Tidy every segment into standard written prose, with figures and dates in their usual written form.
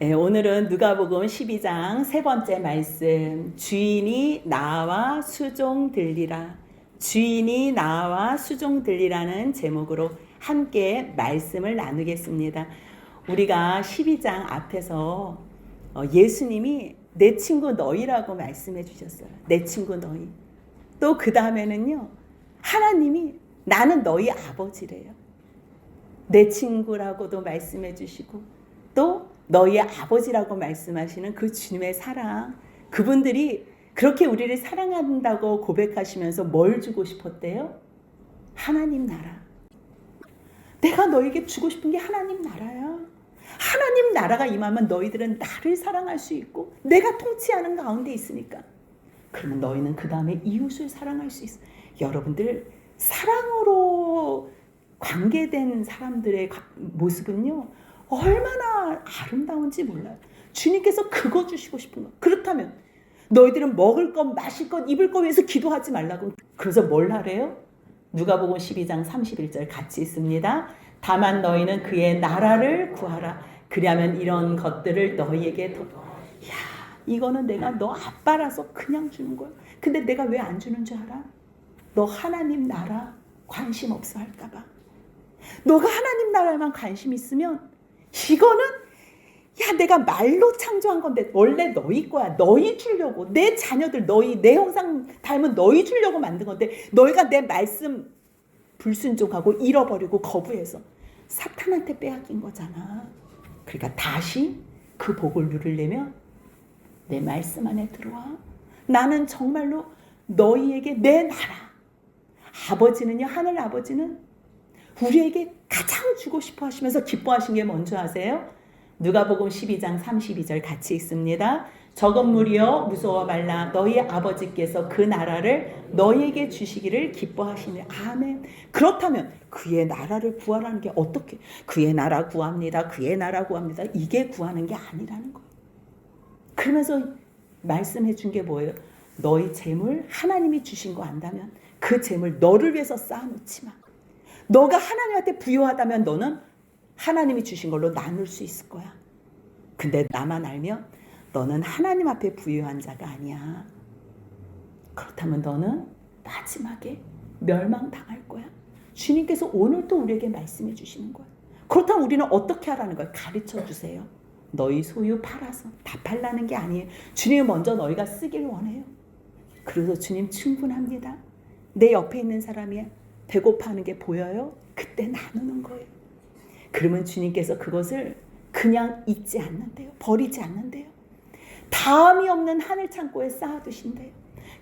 네, 오늘은 누가복음 12장 세 번째 말씀, 주인이 나와 수종 들리라. 주인이 나와 수종 들리라는 제목으로 함께 말씀을 나누겠습니다. 우리가 12장 앞에서 예수님이 내 친구 너희라고 말씀해 주셨어요. 내 친구 너희. 또 그 다음에는요, 하나님이 나는 너희 아버지래요. 내 친구라고도 말씀해 주시고 또 너희의 아버지라고 말씀하시는 그 주님의 사랑, 그분들이 그렇게 우리를 사랑한다고 고백하시면서 뭘 주고 싶었대요? 하나님 나라. 내가 너에게 주고 싶은 게 하나님 나라야. 하나님 나라가 임하면 너희들은 나를 사랑할 수 있고 내가 통치하는 가운데 있으니까. 그러면 너희는 그 다음에 이웃을 사랑할 수 있어. 여러분들, 사랑으로 관계된 사람들의 모습은요, 얼마나 아름다운지 몰라요. 주님께서 그거 주시고 싶은 거. 그렇다면 너희들은 먹을 것, 마실 것, 입을 것 위해서 기도하지 말라고. 그래서 뭘 하래요? 누가복음 12장 31절 같이 있습니다. 다만 너희는 그의 나라를 구하라. 그리하면 이런 것들을 너희에게 더. 야, 이거는 내가 너 아빠라서 그냥 주는 거야. 근데 내가 왜 안 주는 줄 알아? 너 하나님 나라 관심 없어 할까 봐. 너가 하나님 나라에만 관심 있으면 이거는 야, 내가 말로 창조한 건데 원래 너희 거야. 너희 주려고. 내 자녀들 너희, 내 형상 닮은 너희 주려고 만든 건데 너희가 내 말씀 불순종하고 잃어버리고 거부해서 사탄한테 빼앗긴 거잖아. 그러니까 다시 그 복을 누리려면 내 말씀 안에 들어와. 나는 정말로 너희에게 내 나라. 아버지는요, 하늘 아버지는 우리에게 가장 주고 싶어 하시면서 기뻐하신 게 뭔지 아세요? 누가복음 12장 32절 같이 읽습니다. 적은 무리여 무서워 말라. 너희 아버지께서 그 나라를 너희에게 주시기를 기뻐하시네. 아멘. 그렇다면 그의 나라를 구하라는 게 어떻게? 그의 나라 구합니다. 그의 나라 구합니다. 이게 구하는 게 아니라는 거예요. 그러면서 말씀해 준 게 뭐예요? 너희 재물 하나님이 주신 거 안다면 그 재물 너를 위해서 쌓아놓지 마. 너가 하나님한테 부유하다면 너는 하나님이 주신 걸로 나눌 수 있을 거야. 근데 나만 알면 너는 하나님 앞에 부유한 자가 아니야. 그렇다면 너는 마지막에 멸망당할 거야. 주님께서 오늘 또 우리에게 말씀해 주시는 거야. 그렇다면 우리는 어떻게 하라는 거야? 가르쳐 주세요. 너희 소유 팔아서. 다 팔라는 게 아니에요. 주님은 먼저 너희가 쓰길 원해요. 그래서 주님 충분합니다. 내 옆에 있는 사람이 배고파하는 게 보여요? 그때 나누는 거예요. 그러면 주님께서 그것을 그냥 잊지 않는데요. 버리지 않는데요. 다음이 없는 하늘 창고에 쌓아두신대요.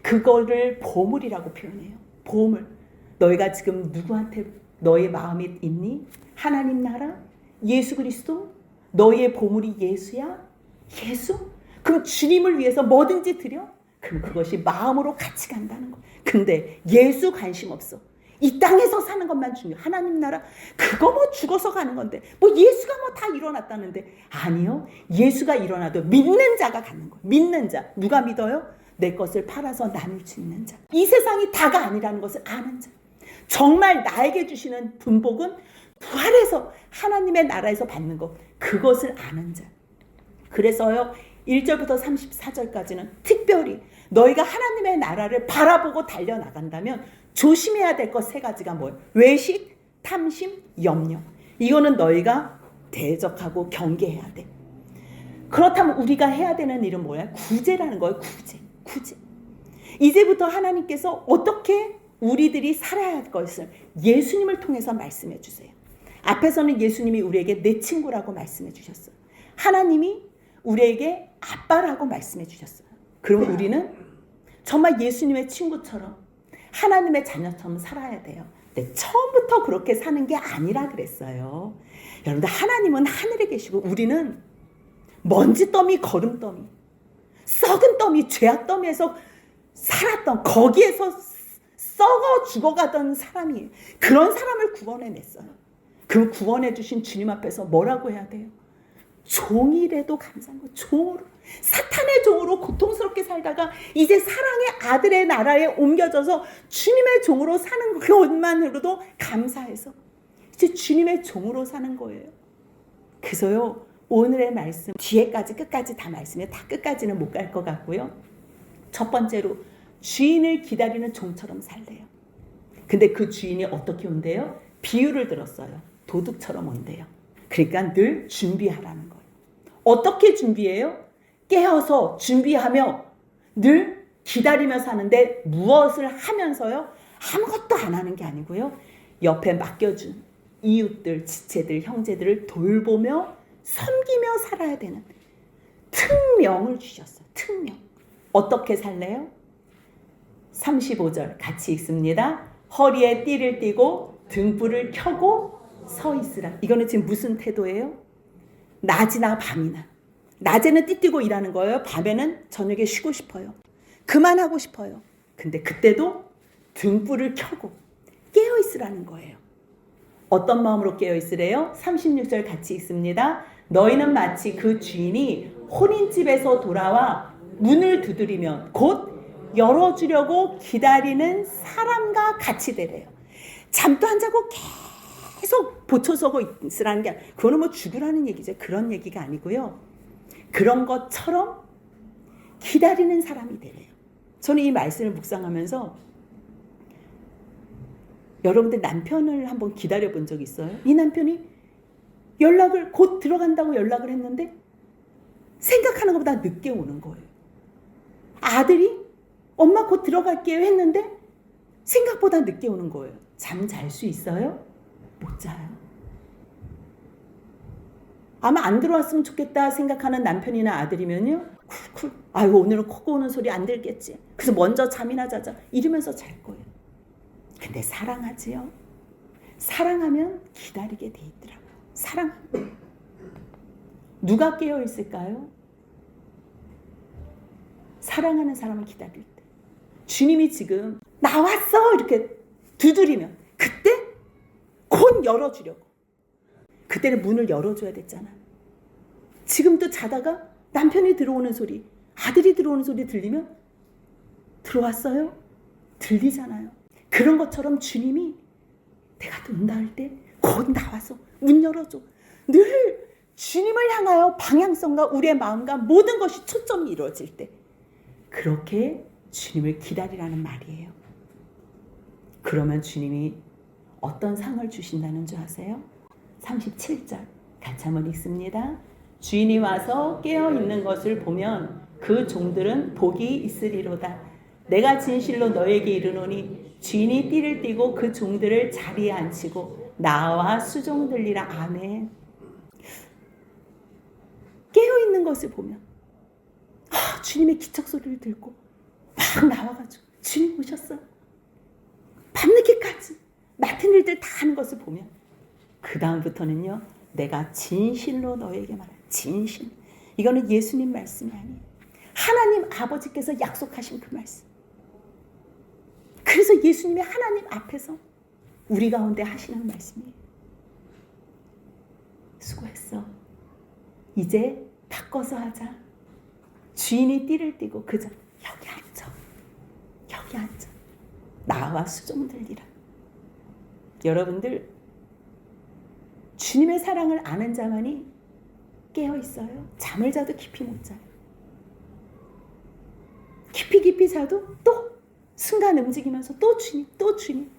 그거를 보물이라고 표현해요. 보물. 너희가 지금 누구한테 너의 마음이 있니? 하나님 나라? 예수 그리스도? 너의 보물이 예수야? 예수? 그럼 주님을 위해서 뭐든지 드려? 그럼 그것이 마음으로 같이 간다는 거예요. 근데 예수 관심 없어. 이 땅에서 사는 것만 중요해. 하나님 나라 그거 뭐 죽어서 가는 건데 뭐 예수가 뭐 다 일어났다는데. 아니요. 예수가 일어나도 믿는 자가 갖는 거예요. 믿는 자. 누가 믿어요? 내 것을 팔아서 나눌 수 있는 자. 이 세상이 다가 아니라는 것을 아는 자. 정말 나에게 주시는 분복은 부활해서 하나님의 나라에서 받는 것. 그것을 아는 자. 그래서요 1절부터 34절까지는 특별히 너희가 하나님의 나라를 바라보고 달려나간다면 조심해야 될 것 세 가지가 뭐예요? 외식, 탐심, 염려. 이거는 너희가 대적하고 경계해야 돼. 그렇다면 우리가 해야 되는 일은 뭐야? 구제라는 거예요. 구제. 이제부터 하나님께서 어떻게 우리들이 살아야 할 것을 예수님을 통해서 말씀해 주세요. 앞에서는 예수님이 우리에게 내 친구라고 말씀해 주셨어요. 하나님이 우리에게 아빠라고 말씀해 주셨어요. 그럼 우리는 정말 예수님의 친구처럼 하나님의 자녀처럼 살아야 돼요. 근데 처음부터 그렇게 사는 게 아니라 그랬어요. 여러분들, 하나님은 하늘에 계시고 우리는 먼지더미, 거름더미, 썩은 더미, 죄악 더미에서 살았던, 거기에서 썩어 죽어가던 사람이에요. 그런 사람을 구원해냈어요. 그 구원해 주신 주님 앞에서 뭐라고 해야 돼요? 종이라도 감사한 거. 종으로, 사탄의 종으로 고통스럽게 살다가 이제 사랑의 아들의 나라에 옮겨져서 주님의 종으로 사는 것만으로도 감사해서 이제 주님의 종으로 사는 거예요. 그래서요, 오늘의 말씀 뒤에까지 끝까지 다 말씀해 다 끝까지는 못 갈 것 같고요. 첫 번째로 주인을 기다리는 종처럼 살래요. 근데 그 주인이 어떻게 온대요? 비유를 들었어요. 도둑처럼 온대요. 그러니까 늘 준비하라는 거예요. 어떻게 준비해요? 깨어서 준비하며 늘 기다리며 사는데 무엇을 하면서요? 아무것도 안 하는 게 아니고요. 옆에 맡겨준 이웃들, 지체들, 형제들을 돌보며 섬기며 살아야 되는 특명을 주셨어요. 특명. 어떻게 살래요? 35절 같이 읽습니다. 허리에 띠를 띠고 등불을 켜고 서 있으라. 이거는 지금 무슨 태도예요? 낮이나 밤이나. 낮에는 띠띠고 일하는 거예요. 밤에는 저녁에 쉬고 싶어요. 그만하고 싶어요. 근데 그때도 등불을 켜고 깨어 있으라는 거예요. 어떤 마음으로 깨어 있으래요? 36절 같이 읽습니다. 너희는 마치 그 주인이 혼인집에서 돌아와 문을 두드리면 곧 열어주려고 기다리는 사람과 같이 되래요. 잠도 안 자고 계속 보초서고 있으라는 게 그거는 뭐 죽으라는 얘기죠. 그런 얘기가 아니고요. 그런 것처럼 기다리는 사람이 되래요. 저는 이 말씀을 묵상하면서 여러분들 남편을 한번 기다려 본 적 있어요? 이 남편이 연락을 곧 들어간다고 연락을 했는데 생각하는 것보다 늦게 오는 거예요. 아들이 엄마 곧 들어갈게요 했는데 생각보다 늦게 오는 거예요. 잠 잘 수 있어요? 못 자요. 아마 안 들어왔으면 좋겠다 생각하는 남편이나 아들이면요. 쿨쿨. 아이고 오늘은 코고 오는 소리 안 들겠지. 그래서 먼저 잠이나 자자 이러면서 잘 거예요. 근데 사랑하지요. 사랑하면 기다리게 돼 있더라고요. 사랑하면. 누가 깨어 있을까요? 사랑하는 사람을 기다릴 때. 주님이 지금 나왔어 이렇게 두드리면 그때 곧 열어주려고. 그때는 문을 열어줘야 됐잖아. 지금도 자다가 남편이 들어오는 소리, 아들이 들어오는 소리 들리면 들어왔어요? 들리잖아요. 그런 것처럼 주님이 내가 논다 할 때 곧 나와서 문 열어줘. 늘 주님을 향하여 방향성과 우리의 마음과 모든 것이 초점이 이루어질 때 그렇게 주님을 기다리라는 말이에요. 그러면 주님이 어떤 상을 주신다는 줄 아세요? 37절 같이 한번 읽습니다. 주인이 와서 깨어있는 것을 보면 그 종들은 복이 있으리로다. 내가 진실로 너에게 이르노니 주인이 띠를 띠고 그 종들을 자리에 앉히고 나와 수종들리라. 아멘. 깨어있는 것을 보면 주님의 기척소리를 들고 막 나와가지고 주님 오셨어요. 밤늦게까지 맡은 일들 다 하는 것을 보면 그 다음부터는요. 내가 진실로 너에게 말해. 진실. 이거는 예수님 말씀이 아니에요. 하나님 아버지께서 약속하신 그 말씀. 그래서 예수님이 하나님 앞에서 우리 가운데 하시는 말씀이에요. 수고했어. 이제 바꿔서 하자. 주인이 띠를 띠고 그저 여기 앉아. 여기 앉아. 나와 수종들리라. 여러분들 주님의 사랑을 아는 자만이 깨어 있어요. 잠을 자도 깊이 못 자요. 깊이 자도 또 순간 움직이면서 또 주님, 또 주님.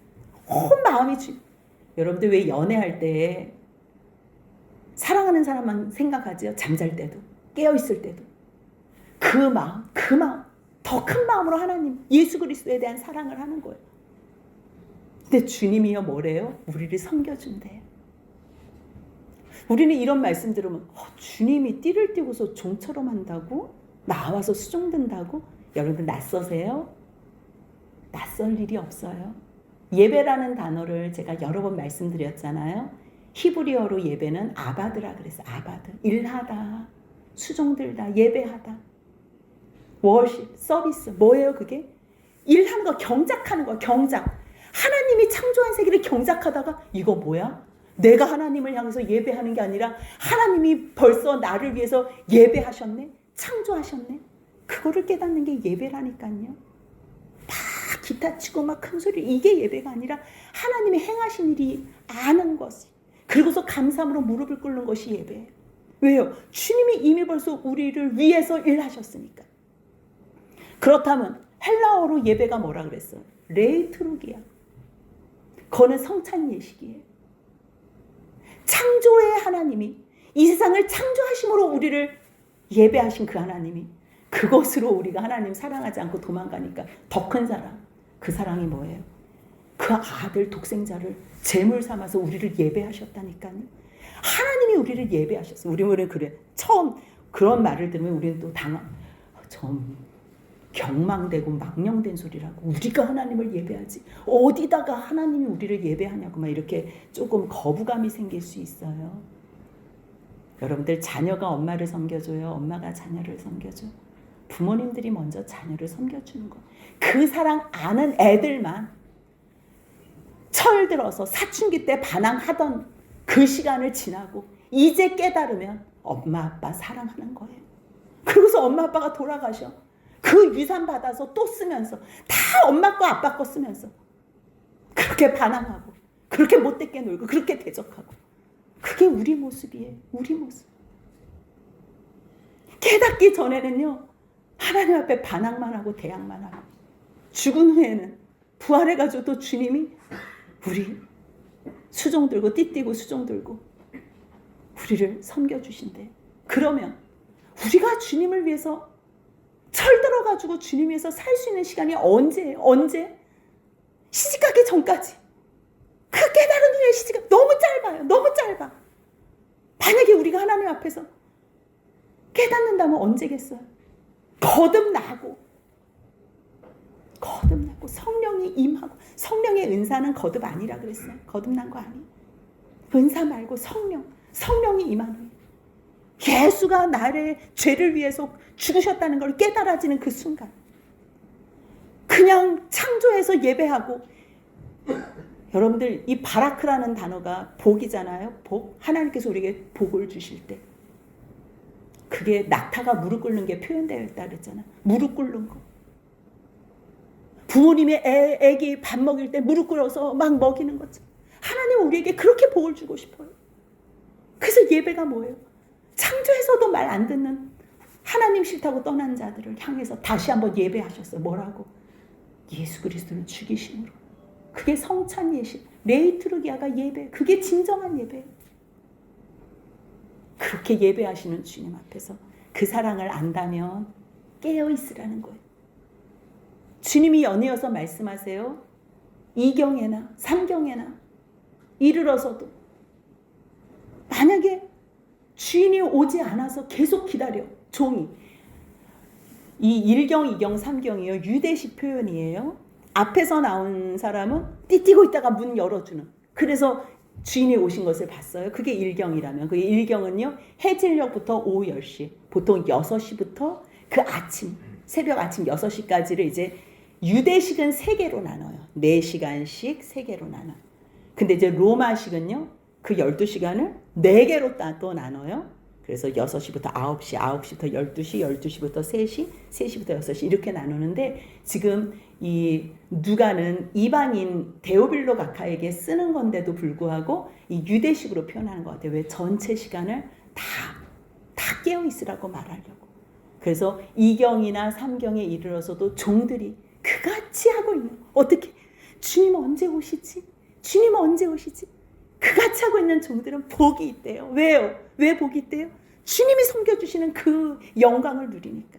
온 마음이 주님. 여러분들 왜 연애할 때 사랑하는 사람만 생각하지요? 잠잘 때도, 깨어 있을 때도. 그 마음, 더 큰 마음으로 하나님, 예수 그리스도에 대한 사랑을 하는 거예요. 근데 주님이요 뭐래요? 우리를 섬겨준대요. 우리는 이런 말씀 들으면 주님이 띠를 띠고서 종처럼 한다고? 나와서 수종든다고? 여러분 낯서세요? 낯설 일이 없어요. 예배라는 단어를 제가 여러 번 말씀드렸잖아요. 히브리어로 예배는 아바드라 그래서 아바드. 일하다, 수종들다, 예배하다. 워십, 서비스. 뭐예요 그게? 일하는 거, 경작하는 거, 경작. 하나님이 창조한 세계를 경작하다가 이거 뭐야? 내가 하나님을 향해서 예배하는 게 아니라 하나님이 벌써 나를 위해서 예배하셨네? 창조하셨네? 그거를 깨닫는 게 예배라니까요. 막 기타 치고 막 큰 소리 이게 예배가 아니라 하나님이 행하신 일이 아는 것이 그리고서 감사함으로 무릎을 꿇는 것이 예배예요. 왜요? 주님이 이미 벌써 우리를 위해서 일하셨으니까. 그렇다면 헬라어로 예배가 뭐라 그랬어요? 레이트루기야. 그거는 성찬 예식이에요. 창조의 하나님이 이 세상을 창조하심으로 우리를 예배하신 그 하나님이 그것으로 우리가 하나님 사랑하지 않고 도망가니까 더 큰 사랑. 그 사랑이 뭐예요? 그 아들 독생자를 제물 삼아서 우리를 예배하셨다니까요. 하나님이 우리를 예배하셨어요. 우리는 그래. 처음 그런 말을 들으면 우리는 또 좀 경망되고 망령된 소리라고. 우리가 하나님을 예배하지. 어디다가 하나님이 우리를 예배하냐고 막 이렇게 조금 거부감이 생길 수 있어요. 여러분들 자녀가 엄마를 섬겨줘요. 엄마가 자녀를 섬겨줘요. 부모님들이 먼저 자녀를 섬겨주는 거. 그 사랑 아는 애들만 철들어서 사춘기 때 반항하던 그 시간을 지나고 이제 깨달으면 엄마 아빠 사랑하는 거예요. 그러고서 엄마 아빠가 돌아가셔. 그 유산 받아서 또 쓰면서 다 엄마 거 아빠 거 쓰면서 그렇게 반항하고 그렇게 못되게 놀고 그렇게 대적하고 그게 우리 모습이에요. 우리 모습. 깨닫기 전에는요. 하나님 앞에 반항만 하고 대항만 하고 죽은 후에는 부활해가지고 또 주님이 우리 수종 들고 띠띠고 수종 들고 우리를 섬겨주신대. 그러면 우리가 주님을 위해서 철들어가지고 주님 위해서 살 수 있는 시간이 언제예요? 언제? 시집가기 전까지. 그 깨달은 후에 시집가 너무 짧아요. 너무 짧아. 만약에 우리가 하나님 앞에서 깨닫는다면 언제겠어요? 거듭나고 성령이 임하고. 성령의 은사는 거듭 아니라 그랬어요. 거듭난 거 아니에요. 은사 말고 성령이 임하는. 예수가 나의 죄를 위해서 죽으셨다는 걸 깨달아지는 그 순간 그냥 창조해서 예배하고. 여러분들 이 바라크라는 단어가 복이잖아요. 복. 하나님께서 우리에게 복을 주실 때 그게 낙타가 무릎 꿇는 게 표현되어 있다 그랬잖아. 무릎 꿇는 거. 부모님이 애기 밥 먹일 때 무릎 꿇어서 막 먹이는 거죠. 하나님은 우리에게 그렇게 복을 주고 싶어요. 그래서 예배가 뭐예요? 창조해서도 말 안 듣는 하나님 싫다고 떠난 자들을 향해서 다시 한번 예배하셨어요. 뭐라고? 예수 그리스도를 죽이심으로. 그게 성찬 예식. 레이트루기아가 예배. 그게 진정한 예배예요. 그렇게 예배하시는 주님 앞에서 그 사랑을 안다면 깨어있으라는 거예요. 주님이 연이어서 말씀하세요. 2경에나 3경에나 이르러서도 만약에 주인이 오지 않아서 계속 기다려. 종이. 이 1경, 2경, 3경이요. 유대식 표현이에요. 앞에서 나온 사람은 띠띠고 있다가 문 열어주는. 그래서 주인이 오신 것을 봤어요. 그게 1경이라면. 그게 1경은요. 해질녘부터 오후 10시. 보통 6시부터 그 아침, 새벽 아침 6시까지를 이제 유대식은 3개로 나눠요. 4시간씩 3개로 나눠요. 근데 이제 로마식은요. 그 12시간을 4개로 또 나눠요. 그래서 6시부터 9시, 9시부터 12시, 12시부터 3시, 3시부터 6시 이렇게 나누는데 지금 이 누가는 이방인 데오빌로 각하에게 쓰는 건데도 불구하고 이 유대식으로 표현하는 것 같아요. 왜? 전체 시간을 다 깨어 있으라고 말하려고. 그래서 2경이나 3경에 이르러서도 종들이 그같이 하고 있는. 어떻게? 주님 언제 오시지? 주님 언제 오시지? 그같이 하고 있는 종들은 복이 있대요. 왜요? 왜 복이 있대요? 주님이 섬겨주시는 그 영광을 누리니까.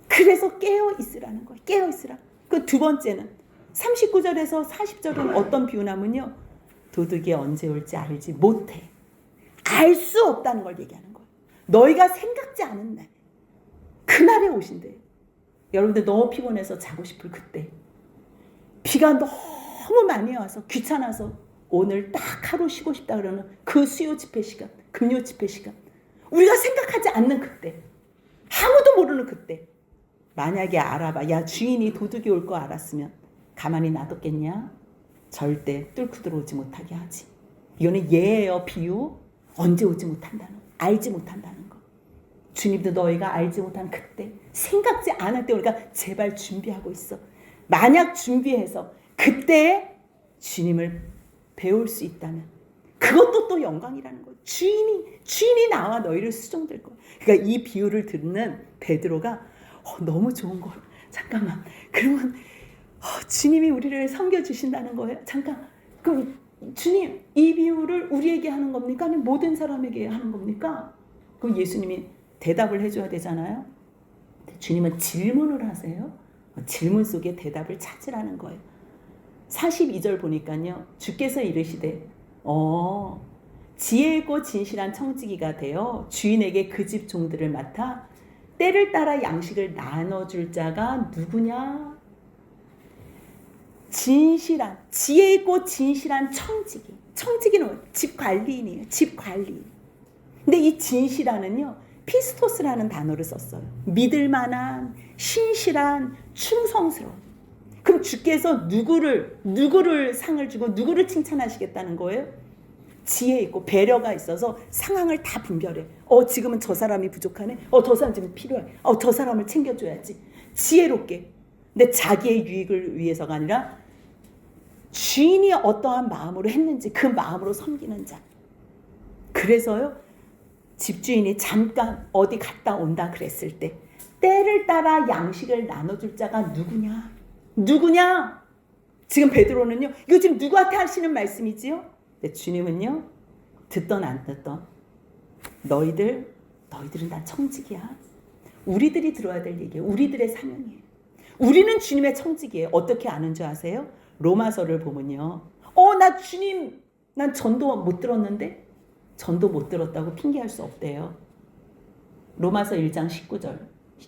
그래서 깨어 있으라는 거예요. 깨어 있으라. 그 두 번째는 39절에서 40절은 어떤 비유냐면요. 도둑이 언제 올지 알지 못해. 알 수 없다는 걸 얘기하는 거예요. 너희가 생각지 않은 날. 그날에 오신대요. 여러분들 너무 피곤해서 자고 싶을 그때. 비가 너무 많이 와서 귀찮아서 오늘 딱 하루 쉬고 싶다 그러는 그 수요 집회 시간, 금요 집회 시간. 우리가 생각하지 않는 그때. 아무도 모르는 그때. 만약에 알아봐. 야, 주인이 도둑이 올 거 알았으면 가만히 놔뒀겠냐? 절대 뚫고 들어오지 못하게 하지. 이거는 예예요. 비유. 언제 오지 못한다는 거. 알지 못한다는 거. 주님도 너희가 알지 못한 그때, 생각지 않을 때 우리가 제발 준비하고 있어. 만약 준비해서 그때 주님을 배울 수 있다면, 그것도 또 영광이라는 거예요. 주인이 나와 너희를 수종될 거예요. 그러니까 이 비유를 듣는 베드로가 너무 좋은 걸. 잠깐만. 그러면 주님이 우리를 섬겨주신다는 거예요. 잠깐. 그럼 주님, 이 비유를 우리에게 하는 겁니까? 아니면 모든 사람에게 하는 겁니까? 그럼 예수님이 대답을 해줘야 되잖아요. 주님은 질문을 하세요. 질문 속에 대답을 찾으라는 거예요. 42절 보니까요. 주께서 이르시되 지혜 있고 진실한 청지기가 되어 주인에게 그 집 종들을 맡아 때를 따라 양식을 나눠줄 자가 누구냐? 지혜 있고 진실한 청지기. 청지기는 집 관리인이에요. 집 관리인. 근데 이 진실한은요, 피스토스라는 단어를 썼어요. 믿을 만한, 신실한, 충성스러운. 그럼 주께서 누구를 상을 주고 누구를 칭찬하시겠다는 거예요? 지혜 있고 배려가 있어서 상황을 다 분별해. 지금은 저 사람이 부족하네. 저 사람 지금 필요해. 저 사람을 챙겨줘야지. 지혜롭게. 근데 자기의 유익을 위해서가 아니라 주인이 어떠한 마음으로 했는지 그 마음으로 섬기는 자. 그래서요, 집주인이 잠깐 어디 갔다 온다 그랬을 때 때를 따라 양식을 나눠줄 자가 누구냐? 지금 베드로는요, 이거 지금 누구한테 하시는 말씀이지요? 근데 주님은요, 듣던 안 듣던 너희들은 다 청지기야. 우리들이 들어야 될 얘기예요. 우리들의 사명이에요. 우리는 주님의 청지기예요. 어떻게 아는 줄 아세요? 로마서를 보면요, 나 주님, 난 전도 못 들었는데? 전도 못 들었다고 핑계할 수 없대요. 로마서 1장 19절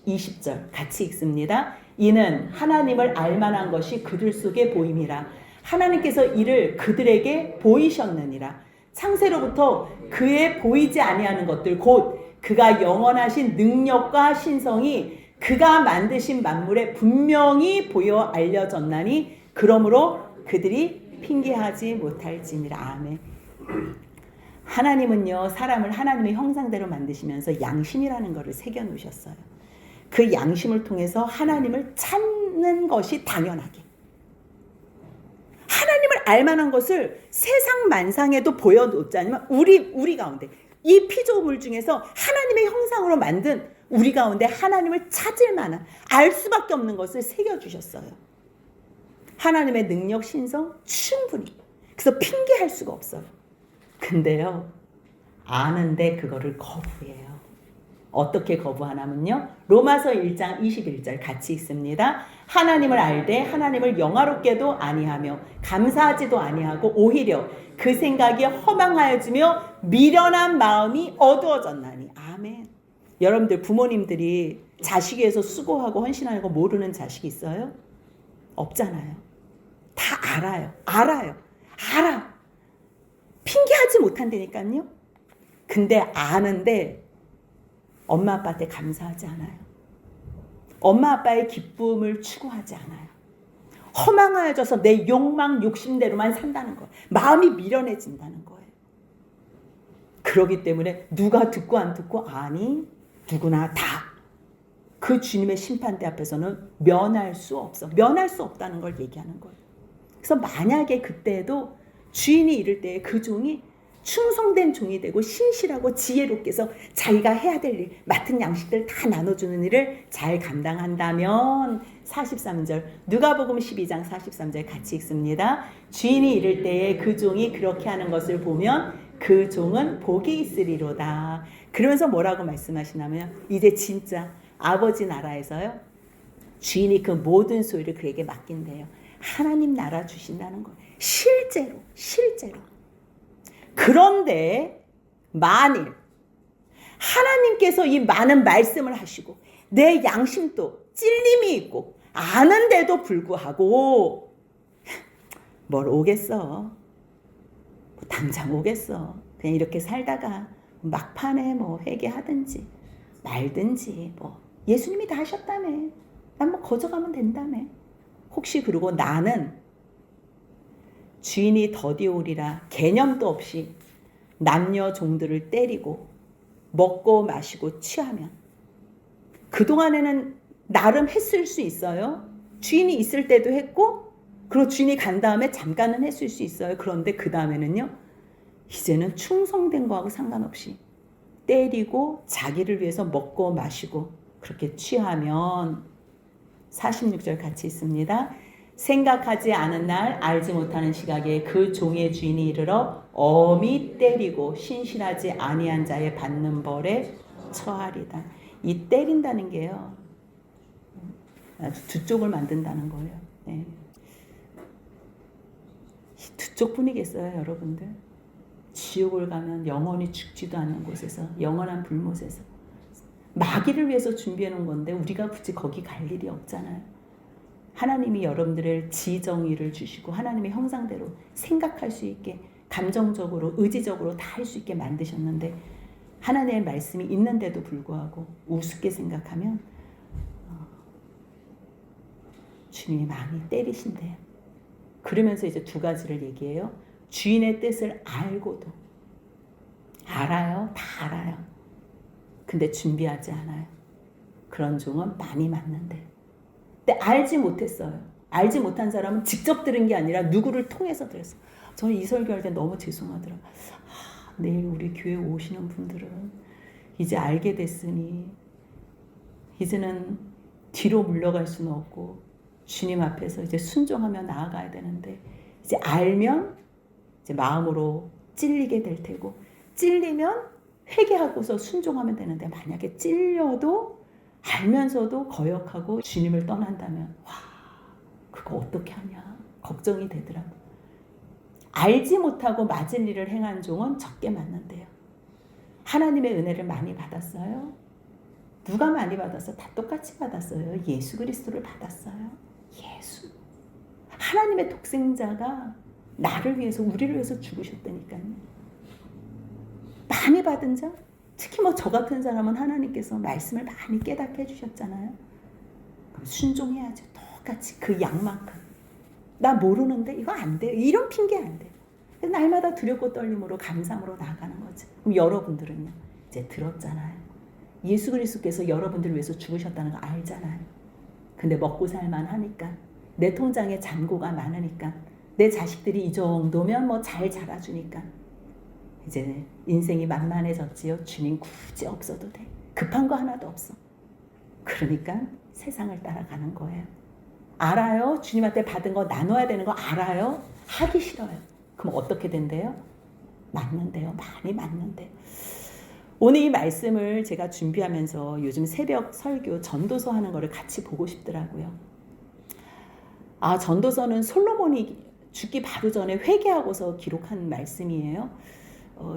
20절 같이 읽습니다. 이는 하나님을 알만한 것이 그들 속에 보임이라. 하나님께서 이를 그들에게 보이셨느니라. 창세로부터 그의 보이지 아니하는 것들 곧 그가 영원하신 능력과 신성이 그가 만드신 만물에 분명히 보여 알려졌나니 그러므로 그들이 핑계하지 못할지니라. 아멘. 하나님은요, 사람을 하나님의 형상대로 만드시면서 양심이라는 것을 새겨놓으셨어요. 그 양심을 통해서 하나님을 찾는 것이 당연하게. 하나님을 알만한 것을 세상 만상에도 보여놓자면 우리 가운데 이 피조물 중에서 하나님의 형상으로 만든 우리 가운데 하나님을 찾을 만한 알 수밖에 없는 것을 새겨주셨어요. 하나님의 능력, 신성 충분히. 그래서 핑계할 수가 없어요. 근데요, 아는데 그거를 거부해요. 어떻게 거부하냐면요, 로마서 1장 21절 같이 읽습니다. 하나님을 알되 하나님을 영화롭게도 아니하며 감사하지도 아니하고 오히려 그 생각이 허망하여지며 미련한 마음이 어두워졌나니. 아멘. 여러분들 부모님들이 자식에 위해서 수고하고 헌신하는 거 모르는 자식이 있어요? 없잖아요. 다 알아. 핑계하지 못한다니까요. 근데 아는데 엄마 아빠한테 감사하지 않아요. 엄마 아빠의 기쁨을 추구하지 않아요. 허망하여져서 내 욕망 욕심대로만 산다는 거예요. 마음이 미련해진다는 거예요. 그러기 때문에 누가 듣고 안 듣고 아니 누구나 다 그 주님의 심판대 앞에서는 면할 수 없다는 걸 얘기하는 거예요. 그래서 만약에 그때도 주인이 이를 때 그 종이 충성된 종이 되고 신실하고 지혜롭게 해서 자기가 해야 될 일, 맡은 양식들 다 나눠주는 일을 잘 감당한다면 43절 누가복음 12장 43절 같이 읽습니다. 주인이 이를 때에 그 종이 그렇게 하는 것을 보면 그 종은 복이 있으리로다. 그러면서 뭐라고 말씀하시냐면 이제 진짜 아버지 나라에서요, 주인이 그 모든 소유를 그에게 맡긴대요. 하나님 나라 주신다는 거예요. 실제로. 그런데 만일 하나님께서 이 많은 말씀을 하시고 내 양심도 찔림이 있고 아는데도 불구하고 뭘 오겠어. 당장 오겠어. 그냥 이렇게 살다가 막판에 회개하든지 말든지 예수님이 다 하셨다며. 난 거저가면 된다며. 혹시 그러고 나는 주인이 더디오리라 개념도 없이 남녀 종들을 때리고 먹고 마시고 취하면 그동안에는 나름 했을 수 있어요. 주인이 있을 때도 했고 그리고 주인이 간 다음에 잠깐은 했을 수 있어요. 그런데 그 다음에는요, 이제는 충성된 거하고 상관없이 때리고 자기를 위해서 먹고 마시고 그렇게 취하면 46절 같이 있습니다. 생각하지 않은 날 알지 못하는 시각에 그 종의 주인이 이르러 엄히 때리고 신실하지 아니한 자의 받는 벌에 처하리다. 이 때린다는 게요. 아주 두 쪽을 만든다는 거예요. 네. 두 쪽뿐이겠어요, 여러분들. 지옥을 가면 영원히 죽지도 않는 곳에서, 영원한 불못에서 마귀를 위해서 준비해 놓은 건데 우리가 굳이 거기 갈 일이 없잖아요. 하나님이 여러분들을 지정의를 주시고 하나님의 형상대로 생각할 수 있게, 감정적으로 의지적으로 다 할 수 있게 만드셨는데 하나님의 말씀이 있는데도 불구하고 우습게 생각하면 주님이 많이 때리신대요. 그러면서 이제 두 가지를 얘기해요. 주인의 뜻을 알고도, 알아요, 다 알아요. 근데 준비하지 않아요. 그런 종은 많이 맞는데. 근데 알지 못했어요. 알지 못한 사람은 직접 들은 게 아니라 누구를 통해서 들었어. 저는 이 설교할 때 너무 죄송하더라고요. 내일 우리 교회 오시는 분들은 이제 알게 됐으니 이제는 뒤로 물러갈 수는 없고 주님 앞에서 이제 순종하며 나아가야 되는데, 이제 알면 이제 마음으로 찔리게 될 테고, 찔리면 회개하고서 순종하면 되는데, 만약에 찔려도 알면서도 거역하고 주님을 떠난다면 와, 그거 어떻게 하냐 걱정이 되더라고. 알지 못하고 맞을 일을 행한 종은 적게 맞는데요. 하나님의 은혜를 많이 받았어요. 누가 많이 받았어? 다 똑같이 받았어요. 예수 그리스도를 받았어요. 예수. 하나님의 독생자가 나를 위해서, 우리를 위해서 죽으셨다니까요. 많이 받은 자, 특히 뭐 저 같은 사람은 하나님께서 말씀을 많이 깨닫게 해주셨잖아요. 그럼 순종해야죠. 똑같이 그 양만큼. 나 모르는데 이거 안 돼. 이런 핑계 안 돼. 날마다 두렵고 떨림으로 감사함으로 나아가는 거지. 그럼 여러분들은요, 이제 들었잖아요. 예수 그리스도께서 여러분들을 위해서 죽으셨다는 거 알잖아요. 근데 먹고 살만 하니까, 내 통장에 잔고가 많으니까, 내 자식들이 이 정도면 뭐 잘 자라주니까 이제 인생이 만만해졌지요. 주님 굳이 없어도 돼. 급한 거 하나도 없어. 그러니까 세상을 따라가는 거예요. 알아요? 주님한테 받은 거 나눠야 되는 거 알아요? 하기 싫어요. 그럼 어떻게 된대요? 맞는데요. 많이 맞는데요. 오늘 이 말씀을 제가 준비하면서 요즘 새벽 설교 전도서 하는 거를 같이 보고 싶더라고요. 전도서는 솔로몬이 죽기 바로 전에 회개하고서 기록한 말씀이에요.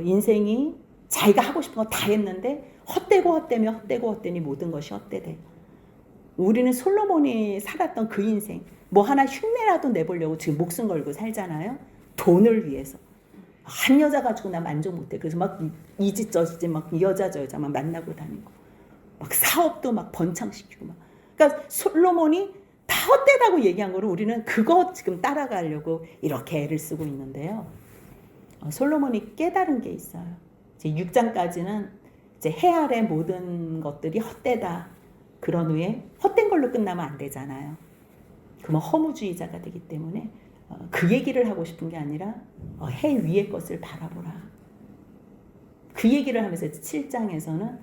인생이 자기가 하고 싶은 거 다 했는데 헛되고 헛되며 헛되고 헛되니 모든 것이 헛되대. 우리는 솔로몬이 살았던 그 인생, 뭐 하나 흉내라도 내보려고 지금 목숨 걸고 살잖아요. 돈을 위해서. 한 여자 가지고 나 만족 못해. 그래서 막 이집 저집 막 여자 저 여자만 만나고 다니고, 막 사업도 막 번창시키고 막. 그러니까 솔로몬이 다 헛되다고 얘기한 거를 우리는 그거 지금 따라가려고 이렇게 애를 쓰고 있는데요. 솔로몬이 깨달은 게 있어요. 이제 6장까지는 이제 해 아래 모든 것들이 헛되다. 그런 후에 헛된 걸로 끝나면 안 되잖아요. 그러면 허무주의자가 되기 때문에 그 얘기를 하고 싶은 게 아니라 해 위의 것을 바라보라. 그 얘기를 하면서 7장에서는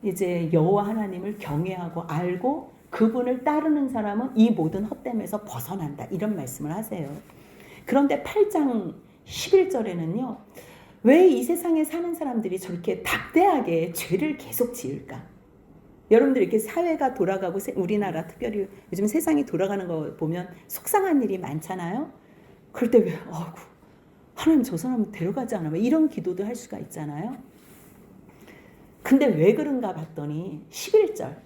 이제 여호와 하나님을 경외하고 알고 그분을 따르는 사람은 이 모든 헛됨에서 벗어난다. 이런 말씀을 하세요. 그런데 8장 11절에는요. 왜 이 세상에 사는 사람들이 저렇게 담대하게 죄를 계속 지을까? 여러분들 이렇게 사회가 돌아가고 우리나라 특별히 요즘 세상이 돌아가는 거 보면 속상한 일이 많잖아요. 그럴 때 왜 하나님 저 사람 데려가지 않으면 이런 기도도 할 수가 있잖아요. 근데 왜 그런가 봤더니 11절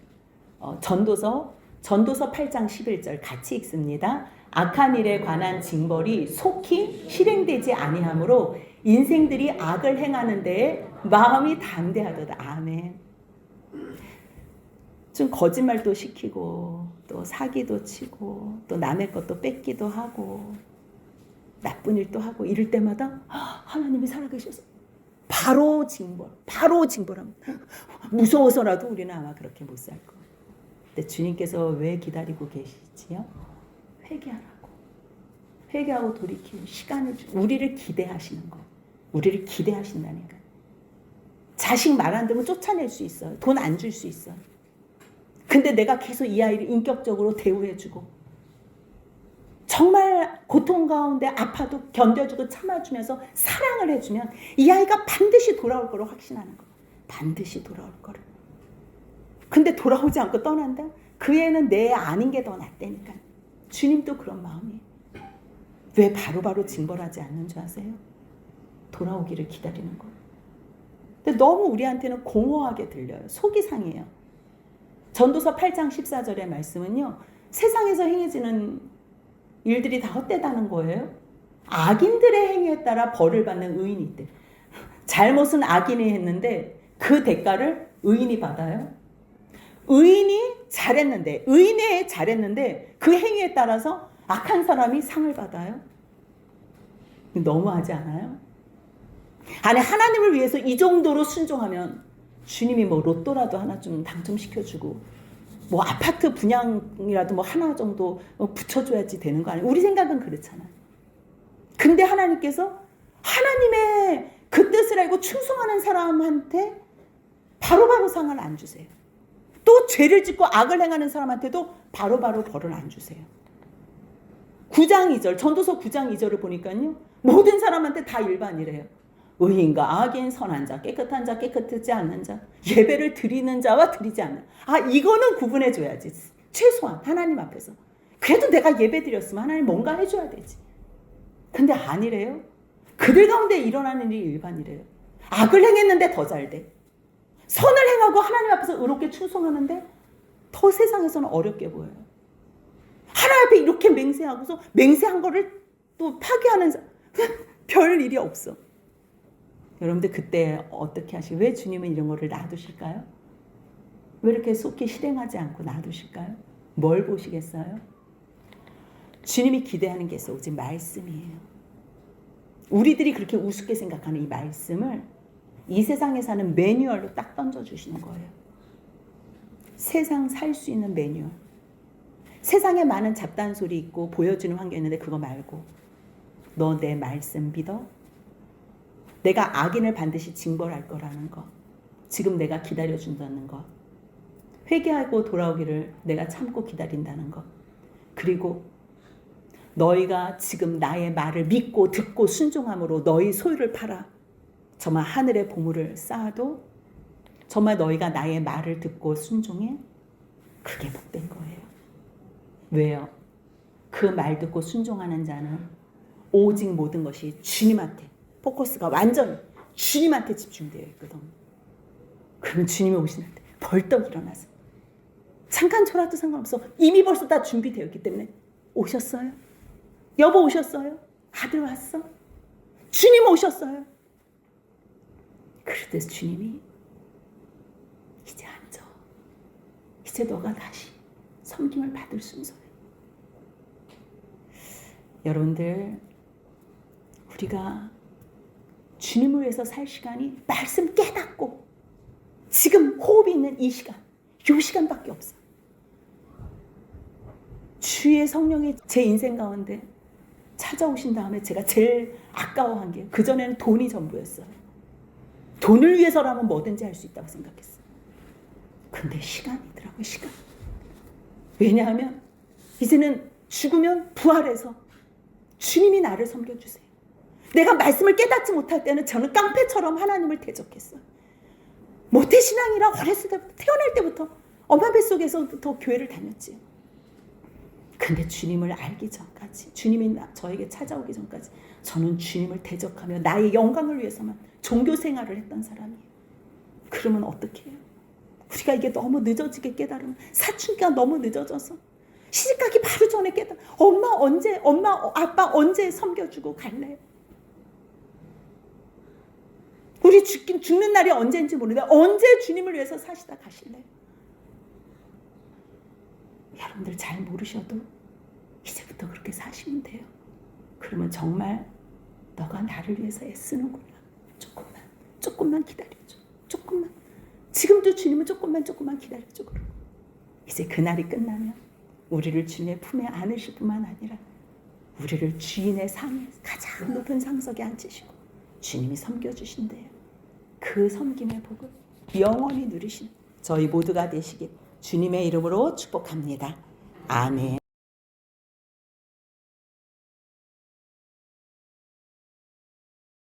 전도서 8장 11절 같이 읽습니다. 악한 일에 관한 징벌이 속히 실행되지 아니하므로 인생들이 악을 행하는 데에 마음이 담대하도다. 아멘. 좀 거짓말도 시키고 또 사기도 치고 또 남의 것도 뺏기도 하고 나쁜 일도 하고 이럴 때마다 하나님이 살아계셔서 바로 징벌합니다. 무서워서라도 우리는 아마 그렇게 못 살 거예요. 근데 주님께서 왜 기다리고 계시지요? 회개하라고. 회개하고 돌이키는 시간을 우리를 기대하시는 거. 우리를 기대하신다니까. 자식 말 안 들으면 쫓아낼 수 있어요. 돈 안 줄 수 있어요. 근데 내가 계속 이 아이를 인격적으로 대우해주고 정말 고통 가운데 아파도 견뎌주고 참아주면서 사랑을 해주면 이 아이가 반드시 돌아올 거로 확신하는 거예요. 반드시 돌아올 거를. 근데 돌아오지 않고 떠난다? 그 애는 내 아닌 게 더 낫다니까. 주님도 그런 마음이에요. 왜 바로바로 징벌하지 않는 줄 아세요? 돌아오기를 기다리는 거예요. 근데 너무 우리한테는 공허하게 들려요. 속이 상해요. 전도서 8장 14절의 말씀은요. 세상에서 행해지는 일들이 다 헛되다는 거예요. 악인들의 행위에 따라 벌을 받는 의인이 있대. 잘못은 악인이 했는데 그 대가를 의인이 받아요. 의인이 잘했는데 그 행위에 따라서 악한 사람이 상을 받아요. 너무하지 않아요? 아니 하나님을 위해서 이 정도로 순종하면 주님이 뭐 로또라도 하나 좀 당첨시켜주고 뭐 아파트 분양이라도 뭐 하나 정도 붙여줘야지 되는 거 아니에요? 우리 생각은 그렇잖아요. 근데 하나님께서 하나님의 그 뜻을 알고 충성하는 사람한테 바로바로 상을 안 주세요. 또 죄를 짓고 악을 행하는 사람한테도 바로바로 벌을 안 주세요. 9장 2절, 전도서 9장 2절을 보니까요. 모든 사람한테 다 일반이래요. 의인과 악인, 선한 자, 깨끗한 자, 깨끗하지 않는 자, 예배를 드리는 자와 드리지 않는. 이거는 구분해 줘야지. 최소한 하나님 앞에서. 그래도 내가 예배 드렸으면 하나님 뭔가 해줘야 되지. 근데 아니래요. 그들 가운데 일어나는 일이 일반이래요. 악을 행했는데 더 잘 돼. 선을 행하고 하나님 앞에서 의롭게 충성하는데 더 세상에서는 어렵게 보여요. 하나님 앞에 이렇게 맹세하고서 맹세한 거를 또 파괴하는 별 일이 없어. 여러분들 그때 어떻게 하시고 왜 주님은 이런 거를 놔두실까요? 왜 이렇게 속히 실행하지 않고 놔두실까요? 뭘 보시겠어요? 주님이 기대하는 게 있어. 오직 말씀이에요. 우리들이 그렇게 우습게 생각하는 이 말씀을 이 세상에 사는 매뉴얼로 딱 던져주시는 거예요. 세상 살 수 있는 매뉴얼. 세상에 많은 잡다한 소리 있고 보여주는 환경이 있는데 그거 말고 너 내 말씀 믿어? 내가 악인을 반드시 징벌할 거라는 거. 지금 내가 기다려준다는 거. 회개하고 돌아오기를 내가 참고 기다린다는 거. 그리고 너희가 지금 나의 말을 믿고 듣고 순종함으로 너희 소유를 팔아. 정말 하늘의 보물을 쌓아도 정말 너희가 나의 말을 듣고 순종해? 그게 복된 거예요. 왜요? 그 말 듣고 순종하는 자는 오직 모든 것이 주님한테 포커스가 완전히 주님한테 집중되어 있거든. 그럼 주님이 오시는데 벌떡 일어나서 잠깐 졸아도 상관없어. 이미 벌써 다 준비되어 있기 때문에 오셨어요? 여보 오셨어요? 아들 왔어? 주님 오셨어요? 그러듯 주님이 이제 앉아. 이제 너가 다시 섬김을 받을 순서예요. 여러분들 우리가 주님을 위해서 살 시간이 말씀 깨닫고 지금 호흡이 있는 이 시간, 이 시간밖에 없어. 주의 성령이 제 인생 가운데 찾아오신 다음에 제가 제일 아까워한 게 그전에는 돈이 전부였어요. 돈을 위해서라면 뭐든지 할 수 있다고 생각했어요. 근데 시간이더라고요. 시간. 왜냐하면 이제는 죽으면 부활해서 주님이 나를 섬겨주세요. 내가 말씀을 깨닫지 못할 때는 저는 깡패처럼 하나님을 대적했어요. 모태신앙이라 어렸을 때부터 태어날 때부터 엄마 뱃속에서부터 교회를 다녔지요. 근데 주님을 알기 전까지 주님이 저에게 찾아오기 전까지 저는 주님을 대적하며 나의 영광을 위해서만 종교 생활을 했던 사람이에요. 그러면 어떻게 해요? 우리가 이게 너무 늦어지게 깨달으면 사춘기가 너무 늦어져서 시집가기 바로 전에 엄마 아빠 언제 섬겨주고 갈래? 우리 죽는 날이 언제인지 모르는데 언제 주님을 위해서 사시다 가실래요? 여러분들 잘 모르셔도 이제부터 그렇게 사시면 돼요. 그러면 정말 너가 나를 위해서 애쓰는구나. 조금만 기다려줘. 조금만. 지금도 주님은 조금만 기다려줘. 그러고 이제 그날이 끝나면 우리를 주님의 품에 안으실 뿐만 아니라 우리를 주인의 상에 가장 높은 상석에 앉히시고 주님이 섬겨주신대요. 그 섬김의 복을 영원히 누리신 저희 모두가 되시길 주님의 이름으로 축복합니다. 아멘.